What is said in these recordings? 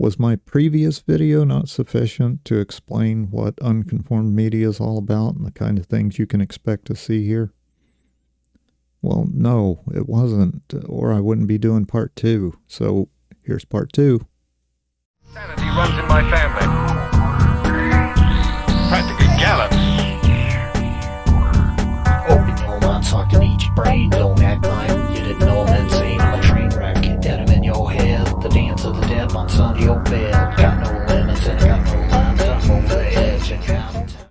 Was my previous video not sufficient to explain what unconformed media is all about and the kind of things you can expect to see here? Well, no, it wasn't, or I wouldn't be doing part 2. So here's part 2. Sanity runs in my family. Practically gallops. Open your mind, sucking each brain. Don't act like you didn't know I'm insane. I'm a train wreck, denim in your head. The dance of the dead on Sunday your bed. Got no limits and I got no lines. I'm over the edge and out of time.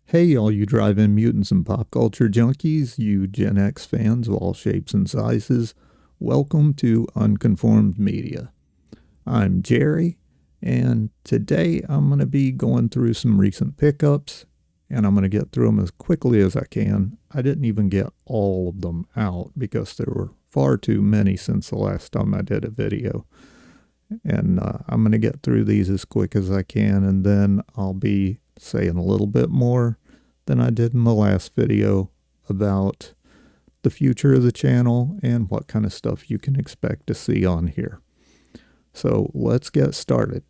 Hey, all you drive-in mutants and pop culture junkies, you Gen X fans of all shapes and sizes, welcome to Unconformed Media. I'm Jerry, and today I'm going to be going through some recent pickups, and I'm going to get through them as quickly as I can. I didn't even get all of them out because there were far too many since the last time I did a video. And I'm going to get through these as quick as I can, and then I'll be saying a little bit more than I did in the last video about the future of the channel and what kind of stuff you can expect to see on here. So let's get started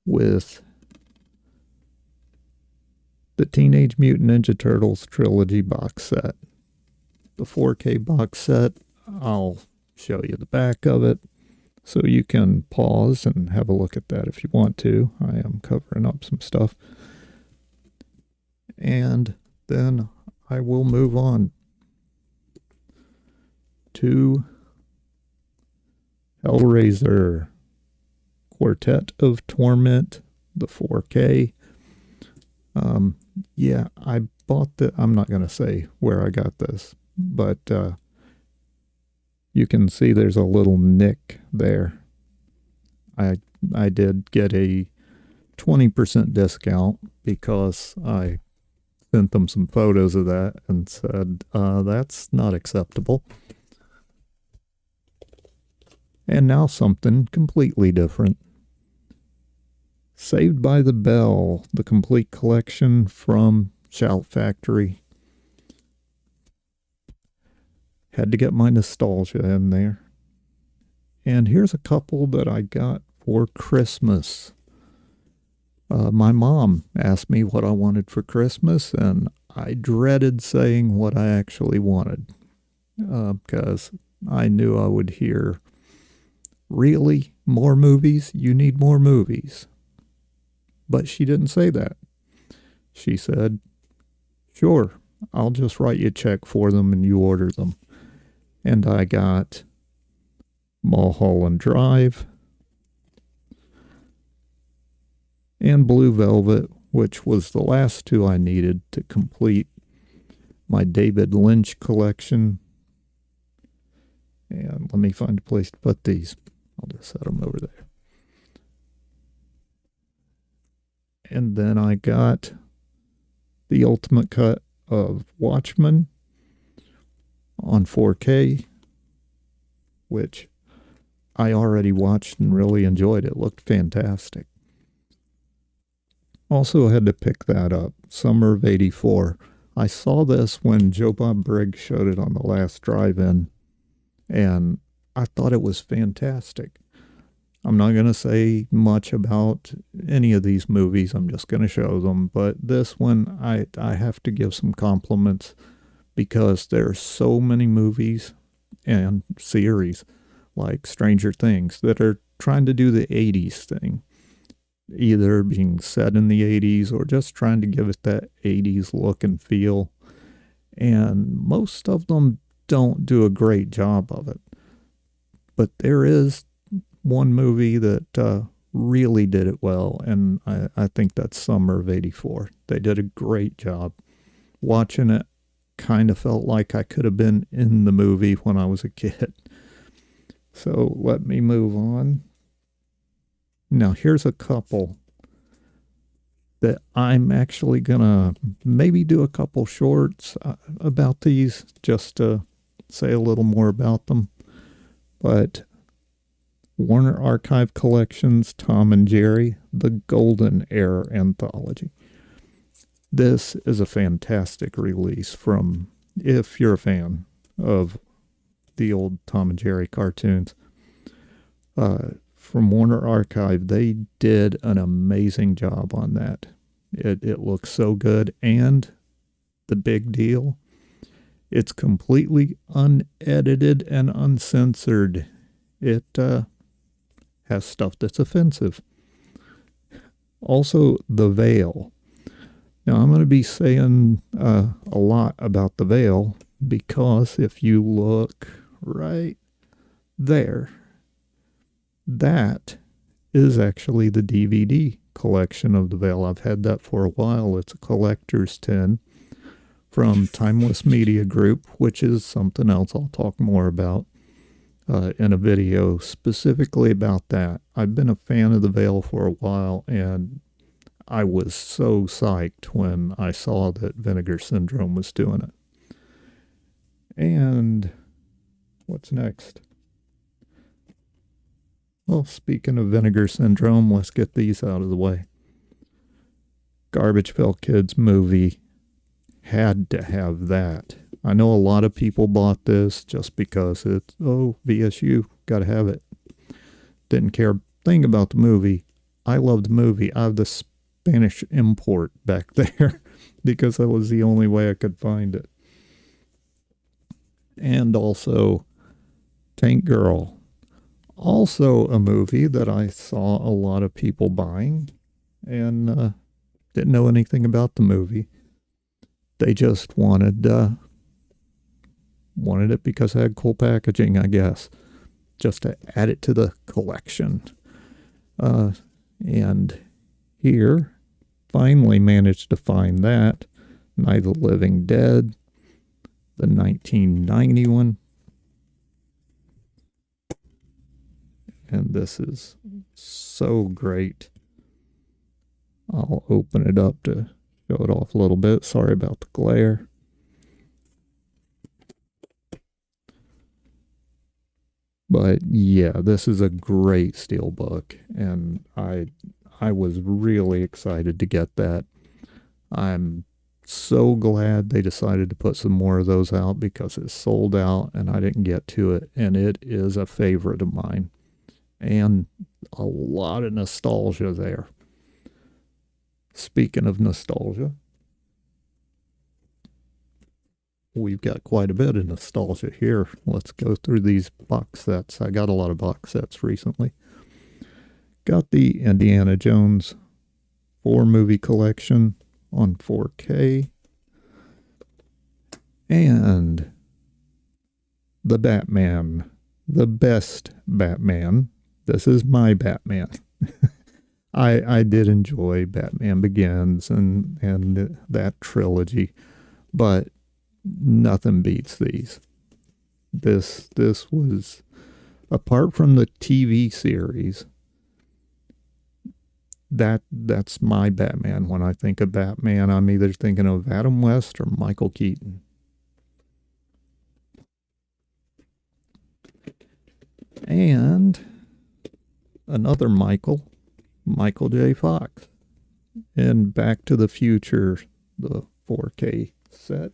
with the Teenage Mutant Ninja Turtles Trilogy box set. The 4K box set, I'll show you the back of it so you can pause and have a look at that if you want to. I am covering up some stuff. And then I will move on to Hellraiser Quartet of Torment, the 4K. Yeah, I bought the, I'm not going to say where I got this, but you can see there's a little nick there. I did get a 20% discount because I sent them some photos of that and said, that's not acceptable. And now something completely different. Saved by the Bell, the complete collection from Shout Factory. Had to get my nostalgia in there. And here's a couple that I got for Christmas. My mom asked me what I wanted for Christmas, and I dreaded saying what I actually wanted. Because I knew I would hear, "Really? More movies? You need more movies." But she didn't say that. She said, "Sure, I'll just write you a check for them and you order them." And I got Mulholland Drive and Blue Velvet, which was the last two I needed to complete my David Lynch collection. And let me find a place to put these. I'll just set them over there. And then I got the ultimate cut of Watchmen on 4K, which I already watched and really enjoyed. It looked fantastic. Also had to pick that up, Summer of '84. I saw this when Joe Bob Briggs showed it on the last drive-in, and I thought it was fantastic. I'm not going to say much about any of these movies. I'm just going to show them. But this one, I have to give some compliments because there are so many movies and series like Stranger Things that are trying to do the 80s thing. Either being set in the 80s or just trying to give it that 80s look and feel. And most of them don't do a great job of it. But there is one movie that really did it well, and I think that's Summer of '84. They did a great job. Watching it kind of felt like I could have been in the movie when I was a kid. So let me move on. Now here's a couple that I'm actually gonna maybe do a couple shorts about these just to say a little more about them. But Warner Archive Collections, Tom and Jerry, the Golden Era Anthology. This is a fantastic release from, if you're a fan of the old Tom and Jerry cartoons. from Warner Archive, they did an amazing job on that. It looks so good, and the big deal, it's completely unedited and uncensored. It has stuff that's offensive. Also, the veil. Now, I'm going to be saying a lot about the veil because if you look right there, that is actually the DVD collection of the veil. I've had that for a while. It's a collector's tin from Timeless Media Group, which is something else I'll talk more about in a video specifically about that. I've been a fan of the veil for a while, and I was so psyched when I saw that Vinegar Syndrome was doing it. And what's next? Well, speaking of Vinegar Syndrome, let's get these out of the way. Garbage Pail Kids movie had to have that. I know a lot of people bought this just because it's, VSU, gotta have it. Didn't care a thing about the movie. I love the movie. I have the Spanish import back there because that was the only way I could find it. And also Tank Girl. Also a movie that I saw a lot of people buying and didn't know anything about the movie. They just wanted it because it had cool packaging, I guess, just to add it to the collection. And here, finally managed to find that. Night of the Living Dead, the 1990 one. And this is so great. I'll open it up to show it off a little bit. Sorry about the glare. But yeah, this is a great Steelbook, and I was really excited to get that. I'm so glad they decided to put some more of those out because it's sold out and I didn't get to it, and it is a favorite of mine. And a lot of nostalgia there. Speaking of nostalgia, we've got quite a bit of nostalgia here. Let's go through these box sets. I got a lot of box sets recently. Got the Indiana Jones 4 movie collection on 4K. And the Batman, the best Batman. This is my Batman. I did enjoy Batman Begins and that trilogy, but nothing beats these. This was, apart from the TV series, that's my Batman. When I think of Batman, I'm either thinking of Adam West or Michael Keaton. And another Michael J. Fox, and Back to the Future, the 4K set.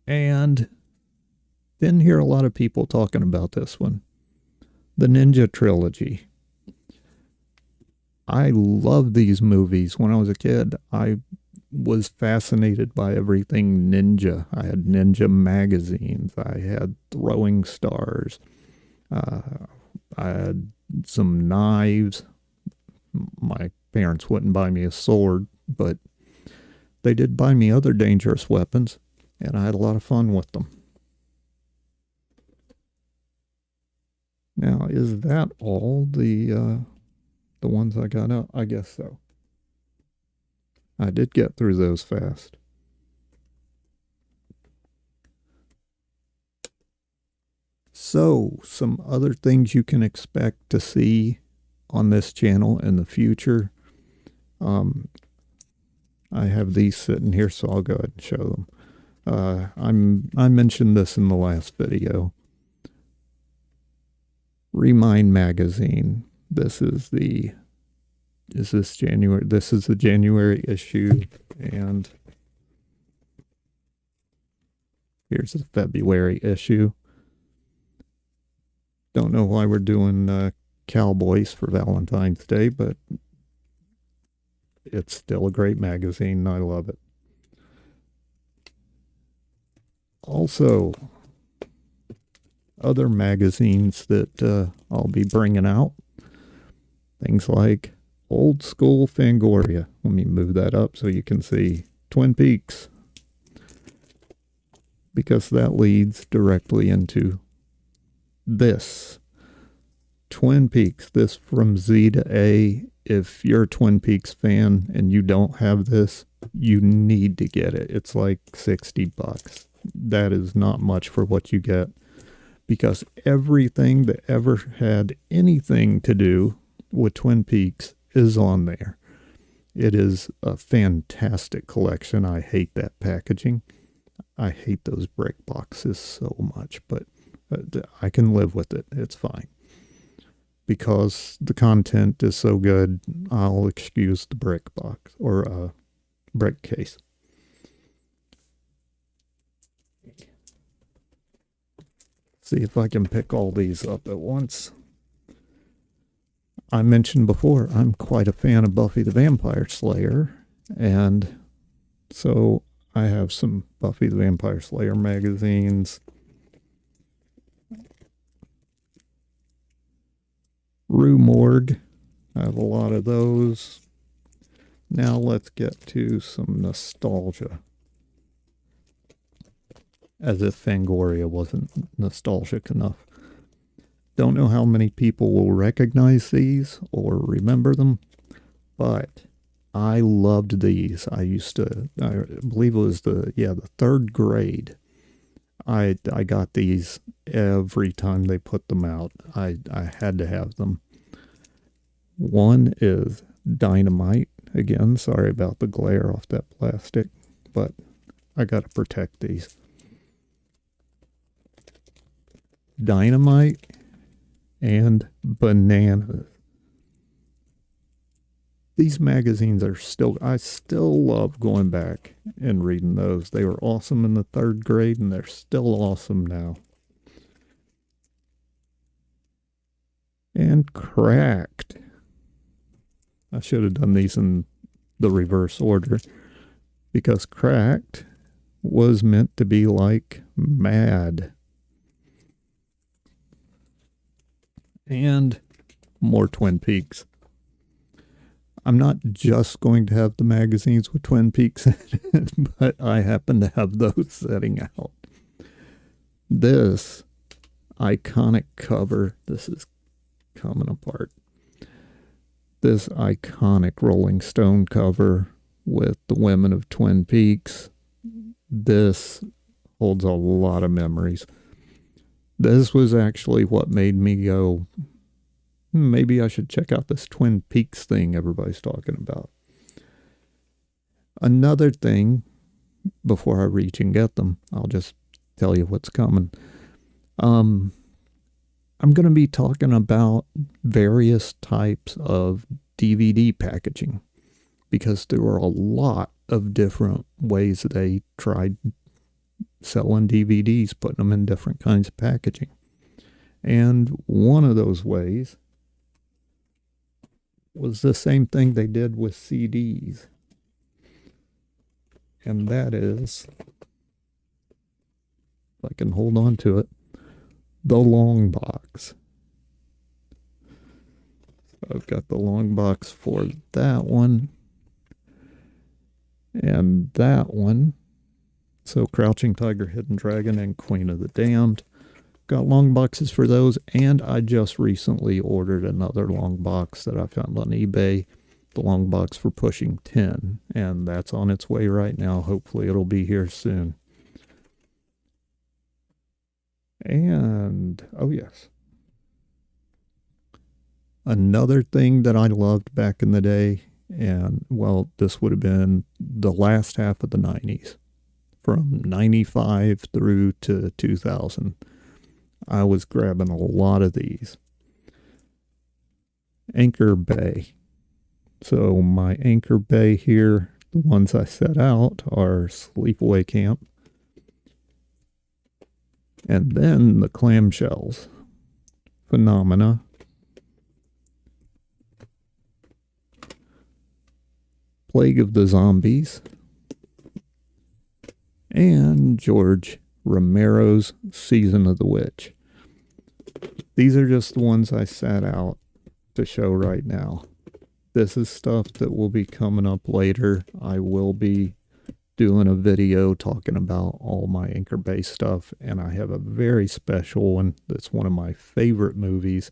And didn't hear a lot of people talking about this one, the Ninja Trilogy. I loved these movies. When I was a kid, I was fascinated by everything ninja. I had ninja magazines. I had throwing stars. I had some knives. My parents wouldn't buy me a sword, but they did buy me other dangerous weapons, and I had a lot of fun with them. Now, is that all the ones I got out? I guess so. I did get through those fast. So, some other things you can expect to see on this channel in the future. I have these sitting here, so I'll go ahead and show them. I mentioned this in the last video. Remind magazine. This is the January issue, and here's the February issue. Don't know why we're doing Cowboys for Valentine's Day, but it's still a great magazine and I love it. Also, other magazines that I'll be bringing out, things like Old School Fangoria. Let me move that up so you can see Twin Peaks, because that leads directly into this. Twin Peaks, this from Z to A. If you're a Twin Peaks fan and you don't have this, you need to get it. It's like $60. That is not much for what you get, because everything that ever had anything to do with Twin Peaks is on there. It is a fantastic collection. I hate that packaging. I hate those brick boxes so much, but I can live with it. It's fine. Because the content is so good, I'll excuse the brick box or brick case. See if I can pick all these up at once. I mentioned before, I'm quite a fan of Buffy the Vampire Slayer, and so I have some Buffy the Vampire Slayer magazines. Rue Morgue, I have a lot of those. Now let's get to some nostalgia. As if Fangoria wasn't nostalgic enough. Don't know how many people will recognize these or remember them, but I loved these. I believe it was the third grade. I got these every time they put them out. I had to have them. One is Dynamite. Again, sorry about the glare off that plastic, but I got to protect these. Dynamite and Bananas. These magazines I still love going back and reading those. They were awesome in the third grade and they're still awesome now. And Cracked. I should have done these in the reverse order, because Cracked was meant to be like Mad. And more Twin Peaks. I'm not just going to have the magazines with Twin Peaks in it, but I happen to have those setting out. This iconic cover, this is coming apart. This iconic Rolling Stone cover with the women of Twin Peaks. This holds a lot of memories. This was actually what made me go, maybe I should check out this Twin Peaks thing everybody's talking about. Another thing, before I reach and get them, I'll just tell you what's coming. I'm going to be talking about various types of DVD packaging, because there were a lot of different ways they tried selling DVDs, putting them in different kinds of packaging. And one of those ways was the same thing they did with CDs. And that is, if I can hold on to it, the long box. So I've got the long box for that one. And that one. So Crouching Tiger, Hidden Dragon, and Queen of the Damned. Got long boxes for those, and I just recently ordered another long box that I found on eBay. The long box for Pushing 10, and that's on its way right now. Hopefully it'll be here soon. And, oh yes. Another thing that I loved back in the day, and, well, this would have been the last half of the 90s. From 95 through to 2000. I was grabbing a lot of these. Anchor Bay. So my Anchor Bay here, the ones I set out are Sleepaway Camp. And then the clamshells Phenomena, Plague of the Zombies, and George Romero's Season of the Witch. These are just the ones I sat out to show right now. This is stuff that will be coming up later. I will be doing a video talking about all my Anchor Bay stuff, and I have a very special one that's one of my favorite movies,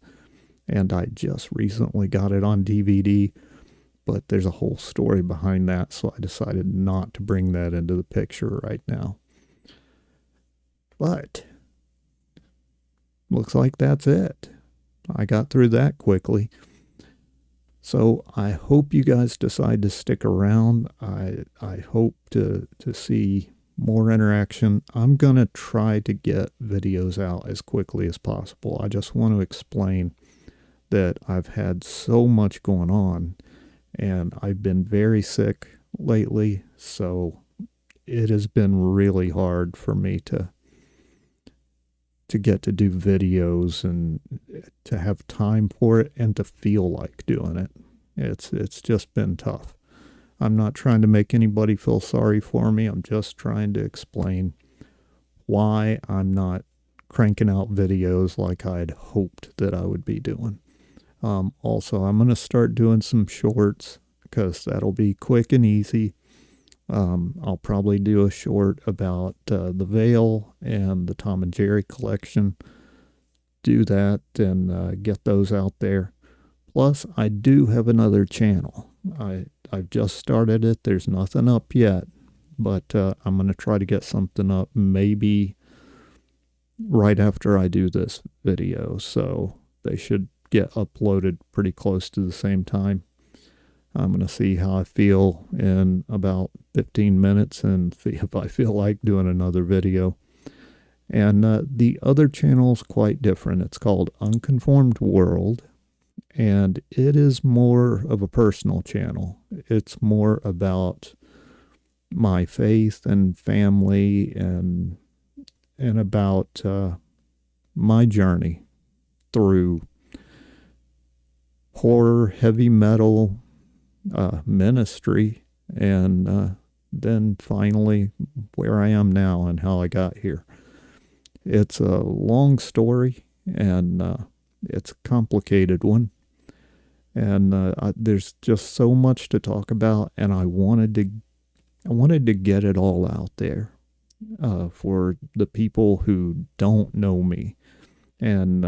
and I just recently got it on DVD, but there's a whole story behind that, so I decided not to bring that into the picture right now. But looks like that's it. I got through that quickly. So I hope you guys decide to stick around. I hope to see more interaction. I'm going to try to get videos out as quickly as possible. I just want to explain that I've had so much going on, and I've been very sick lately, so it has been really hard for me to get to do videos and to have time for it and to feel like doing it. It's just been tough. I'm not trying to make anybody feel sorry for me. I'm just trying to explain why I'm not cranking out videos like I'd hoped that I would be doing. Also, I'm going to start doing some shorts because that'll be quick and easy. I'll probably do a short about the Veil and the Tom and Jerry collection. Do that and get those out there. Plus, I do have another channel. I've just started it. There's nothing up yet, but I'm going to try to get something up maybe right after I do this video. So they should get uploaded pretty close to the same time. I'm going to see how I feel in about 15 minutes and see if I feel like doing another video. And the other channel is quite different. It's called Unconformed World, and it is more of a personal channel. It's more about my faith and family and about my journey through horror, heavy metal, ministry, and then finally where I am now and how I got here. It's a long story, and it's a complicated one, and there's just so much to talk about, and I wanted to get it all out there for the people who don't know me, and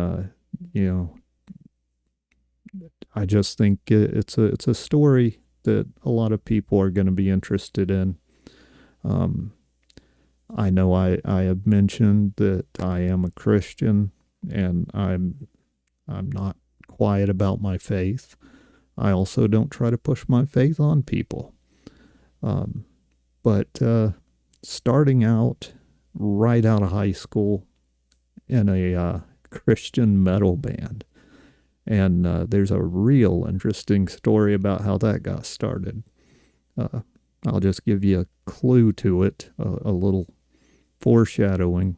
I just think it's a story that a lot of people are going to be interested in. I know I have mentioned that I am a Christian, and I'm not quiet about my faith. I also don't try to push my faith on people. But starting out right out of high school in a Christian metal band, and there's a real interesting story about how that got started. I'll just give you a clue to it, a little foreshadowing.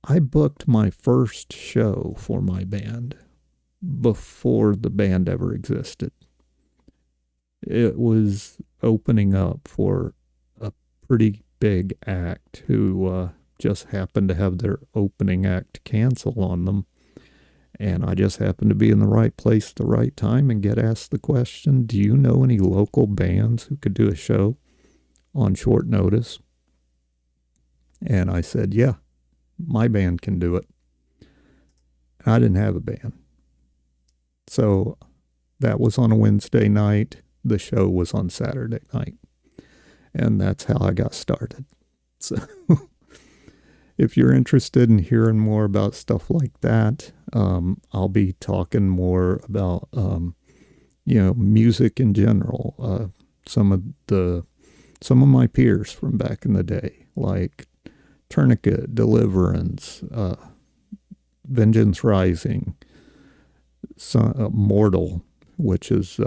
I booked my first show for my band before the band ever existed. It was opening up for a pretty big act who just happened to have their opening act cancel on them. And I just happened to be in the right place at the right time and get asked the question, do you know any local bands who could do a show on short notice? And I said, yeah, my band can do it. I didn't have a band. So that was on a Wednesday night. The show was on Saturday night. And that's how I got started. So if you're interested in hearing more about stuff like that, I'll be talking more about, music in general. Some of my peers from back in the day, like Tourniquet, Deliverance, Vengeance Rising, Mortal, which is,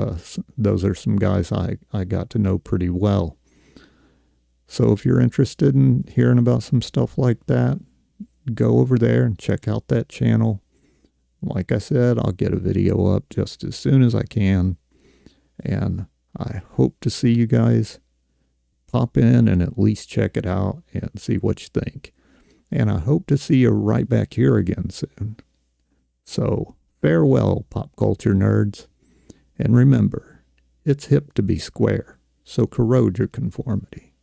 those are some guys I got to know pretty well. So if you're interested in hearing about some stuff like that, go over there and check out that channel. Like I said, I'll get a video up just as soon as I can. And I hope to see you guys. Pop in and at least check it out and see what you think. And I hope to see you right back here again soon. So, farewell, pop culture nerds. And remember, it's hip to be square, so corrode your conformity.